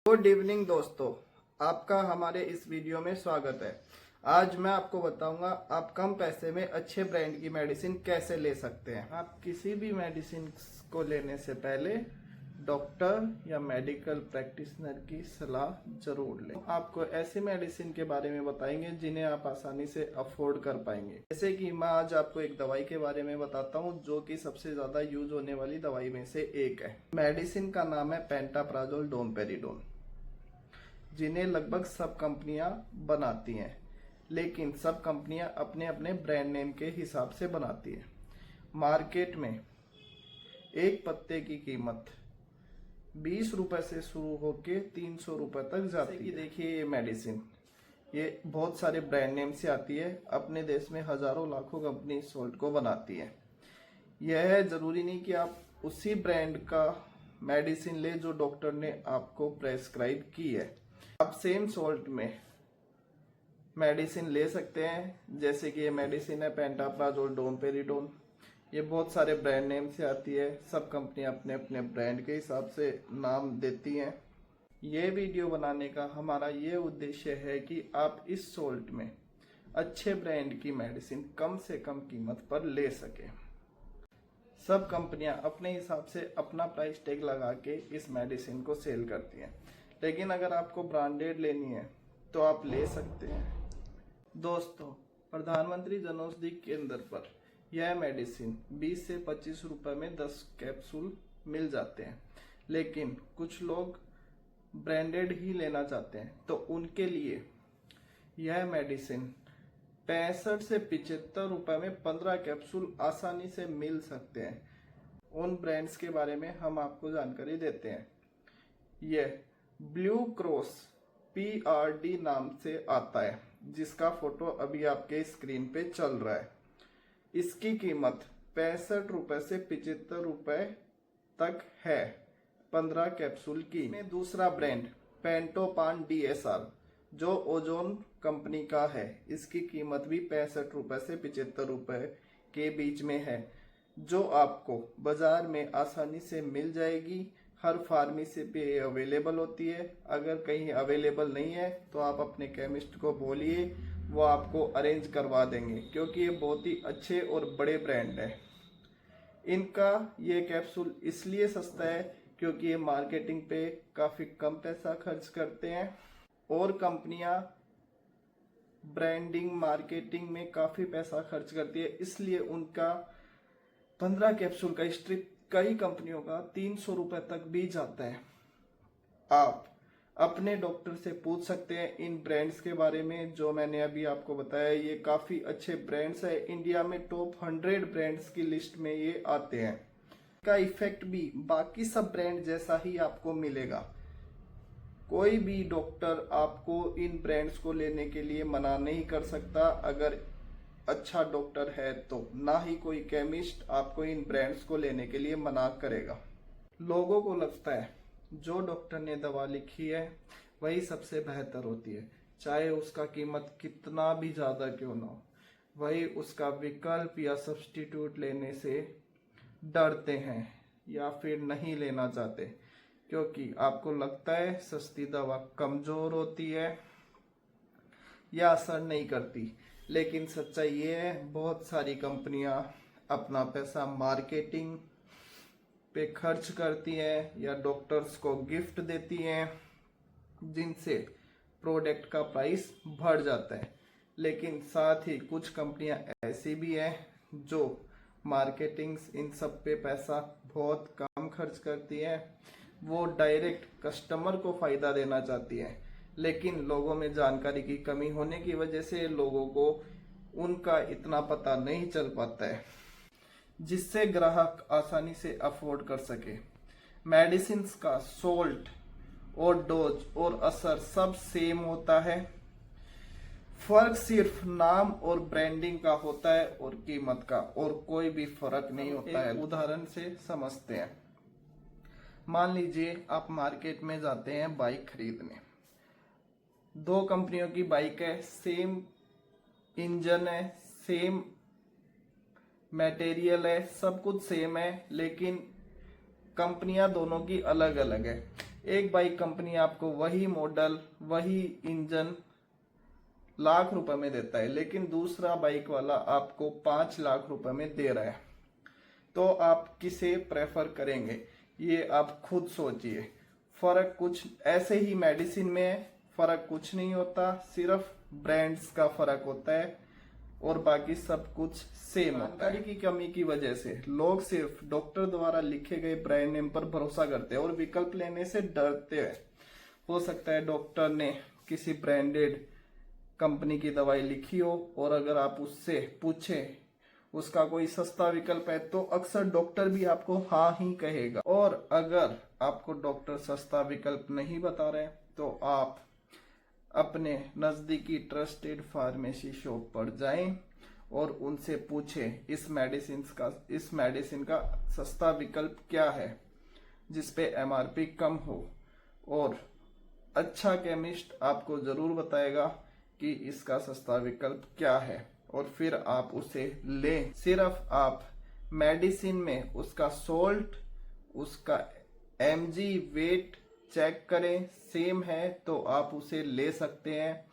Good evening दोस्तों, आपका हमारे इस वीडियो में स्वागत है। आज मैं आपको बताऊंगा आप कम पैसे में अच्छे ब्रांड की मेडिसिन कैसे ले सकते हैं। आप किसी भी मेडिसिन को लेने से पहले डॉक्टर या मेडिकल प्रैक्टिशनर की सलाह जरूर लें। आपको ऐसी मेडिसिन के बारे में बताएंगे जिन्हें आप आसानी से अफोर्ड कर पाएंगे। जैसे कि मैं आज आपको एक दवाई के बारे में बताता हूं जो कि सबसे ज्यादा यूज होने वाली दवाई में से एक है। मेडिसिन का नाम है पेंटाप्राजोल डोमपेरिडोन, जिन्हें लगभग सब कंपनियां बनाती हैं, लेकिन सब कंपनियां अपने अपने ब्रांड नेम के हिसाब से बनाती है। मार्केट में एक पत्ते की कीमत 20 रुपए से शुरू होके 300 रुपए तक जाती है। देखिए ये मेडिसिन, ये बहुत सारे ब्रांड नेम से आती है। अपने देश में हजारों लाखों कंपनी सोल्ट को बनाती है। यह जरूरी नहीं कि आप उसी ब्रांड का मेडिसिन ले जो डॉक्टर ने आपको प्रेस्क्राइब की है। आप सेम सोल्ट में मेडिसिन ले सकते हैं। जैसे कि ये मेडिसिन है पेंटाप्राजोल डोमपेरिडोन, ये बहुत सारे ब्रांड नेम से आती है। सब कंपनियां अपने अपने ब्रांड के हिसाब से नाम देती हैं। ये वीडियो बनाने का हमारा ये उद्देश्य है कि आप इस सोल्ट में अच्छे ब्रांड की मेडिसिन कम से कम कीमत पर ले सकें। सब कंपनियां अपने हिसाब से अपना प्राइस टैग लगा के इस मेडिसिन को सेल करती हैं, लेकिन अगर आपको ब्रांडेड लेनी है तो आप ले सकते हैं। दोस्तों, प्रधानमंत्री जनौषधि केंद्र पर यह मेडिसिन 20 से 25 रुपए में 10 कैप्सूल मिल जाते हैं, लेकिन कुछ लोग ब्रांडेड ही लेना चाहते हैं तो उनके लिए यह मेडिसिन 65 से 75 रुपए में 15 कैप्सूल आसानी से मिल सकते हैं। उन ब्रांड्स के बारे में हम आपको जानकारी देते हैं। यह ब्लू क्रॉस PRD नाम से आता है, जिसका फोटो अभी आपके स्क्रीन पे चल रहा है। इसकी कीमत 65 रुपए से 75 रुपए तक है 15 कैप्सूल की। में दूसरा ब्रांड पेंटोपान DSR जो ओजोन कंपनी का है, इसकी कीमत भी 65 रुपए से 75 रुपए के बीच में है, जो आपको बाजार में आसानी से मिल जाएगी। हर फार्मेसी पे अवेलेबल होती है। अगर कहीं अवेलेबल नहीं है तो आप अपने केमिस्ट को बोलिए, वो आपको अरेंज करवा देंगे, क्योंकि ये बहुत ही अच्छे और बड़े ब्रांड है। इनका ये कैप्सूल इसलिए सस्ता है क्योंकि ये मार्केटिंग पे काफी कम पैसा खर्च करते हैं और कंपनियां ब्रांडिंग मार्केटिंग में काफी पैसा खर्च करती है, इसलिए उनका 15 कैप्सूल का स्ट्रिप कई कंपनियों का 300 रुपए तक भी जाता है। आप अपने डॉक्टर से पूछ सकते हैं इन ब्रांड्स के बारे में जो मैंने अभी आपको बताया। ये काफी अच्छे ब्रांड्स है। इंडिया में टॉप 100 ब्रांड्स की लिस्ट में ये आते हैं। का इफेक्ट भी बाकी सब ब्रांड जैसा ही आपको मिलेगा। कोई भी डॉक्टर आपको इन ब्रांड्स को लेने के लिए मना नहीं कर सकता अगर अच्छा डॉक्टर है तो, ना ही कोई केमिस्ट आपको इन ब्रांड्स को लेने के लिए मना करेगा। लोगों को लगता है जो डॉक्टर ने दवा लिखी है वही सबसे बेहतर होती है, चाहे उसका कीमत कितना भी ज्यादा क्यों ना हो। वही उसका विकल्प या सब्स्टिट्यूट लेने से डरते हैं या फिर नहीं लेना चाहते, क्योंकि आपको लगता है सस्ती दवा कमजोर होती है या असर नहीं करती। लेकिन सच्चाई ये है, बहुत सारी कंपनियां अपना पैसा मार्केटिंग पे खर्च करती हैं या डॉक्टर्स को गिफ्ट देती हैं, जिनसे प्रोडक्ट का प्राइस बढ़ जाता है। लेकिन साथ ही कुछ कंपनियां ऐसी भी हैं जो मार्केटिंग इन सब पे पैसा बहुत कम खर्च करती हैं। वो डायरेक्ट कस्टमर को फायदा देना चाहती हैं, लेकिन लोगों में जानकारी की कमी होने की वजह से लोगों को उनका इतना पता नहीं चल पाता है, जिससे ग्राहक आसानी से अफोर्ड कर सके। मेडिसिन का सोल्ट और डोज और असर सब सेम होता है। फर्क सिर्फ नाम और ब्रांडिंग का होता है और कीमत का, और कोई भी फर्क नहीं होता है। उदाहरण से समझते हैं। मान लीजिए आप मार्केट में जाते हैं बाइक खरीदने। दो कंपनियों की बाइक है, सेम इंजन है, सेम मटेरियल है, सब कुछ सेम है, लेकिन कंपनियां दोनों की अलग अलग है। एक बाइक कंपनी आपको वही मॉडल, वही इंजन लाख रुपए में देता है, लेकिन दूसरा बाइक वाला आपको 5 लाख रुपए में दे रहा है। तो आप किसे प्रेफर करेंगे, ये आप खुद सोचिए। फर्क कुछ ऐसे ही मेडिसिन में फर्क कुछ नहीं होता, सिर्फ ब्रांड्स का फर्क होता है और बाकी सब कुछ सेम होता है। जानकारी की कमी की वजह से लोग सिर्फ डॉक्टर द्वारा लिखे गए ब्रांड नेम पर भरोसा करते हैं और विकल्प लेने से डरते हैं। हो सकता है डॉक्टर ने किसी ब्रांडेड कंपनी की दवाई लिखी हो और अगर आप उससे पूछें उसका कोई सस्ता विकल्प है तो अक्सर डॉक्टर भी आपको हाँ ही कहेगा। और अगर आपको डॉक्टर सस्ता विकल्प नहीं बता रहे तो आप अपने नजदीकी ट्रस्टेड फार्मेसी शॉप पर जाएं और उनसे पूछें इस मेडिसिन का सस्ता विकल्प क्या है जिसपे एमआरपी कम हो। और अच्छा केमिस्ट आपको जरूर बताएगा कि इसका सस्ता विकल्प क्या है और फिर आप उसे लें। सिर्फ आप मेडिसिन में उसका सोल्ट, उसका एमजी वेट चेक करें, सेम है तो आप उसे ले सकते हैं।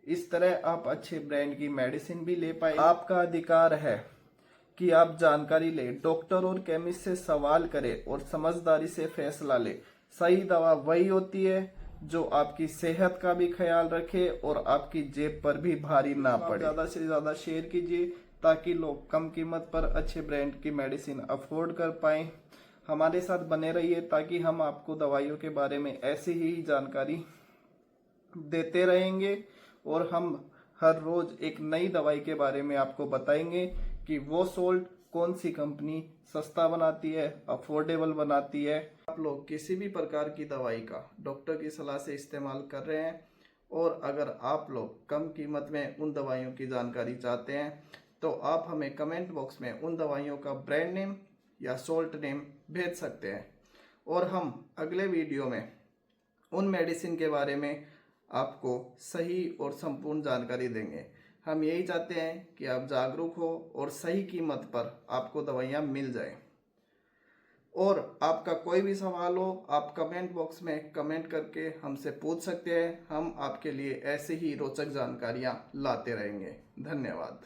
इस तरह आप अच्छे ब्रांड की मेडिसिन भी ले पाए। आपका अधिकार है कि आप जानकारी लें, डॉक्टर और केमिस्ट से सवाल करें और समझदारी से फैसला लें। सही दवा वही होती है जो आपकी सेहत का भी ख्याल रखे और आपकी जेब पर भी भारी ना पड़े। ज्यादा से ज्यादा शेयर कीजिए ताकि लोग कम कीमत पर अच्छे ब्रांड की मेडिसिन अफोर्ड कर पाएं। हमारे साथ बने रहिए ताकि हम आपको दवाइयों के बारे में ऐसी ही जानकारी देते रहेंगे और हम हर रोज एक नई दवाई के बारे में आपको बताएंगे कि वो सोल्ट कौन सी कंपनी सस्ता बनाती है, अफोर्डेबल बनाती है। आप लोग किसी भी प्रकार की दवाई का डॉक्टर की सलाह से इस्तेमाल कर रहे हैं और अगर आप लोग कम कीमत में उन दवाइयों की जानकारी चाहते हैं तो आप हमें कमेंट बॉक्स में उन दवाइयों का ब्रांड नेम या सोल्ट नेम भेज सकते हैं और हम अगले वीडियो में उन मेडिसिन के बारे में आपको सही और संपूर्ण जानकारी देंगे। हम यही चाहते हैं कि आप जागरूक हो और सही कीमत पर आपको दवाइयाँ मिल जाएं। और आपका कोई भी सवाल हो आप कमेंट बॉक्स में कमेंट करके हमसे पूछ सकते हैं। हम आपके लिए ऐसे ही रोचक जानकारियाँ लाते रहेंगे। धन्यवाद।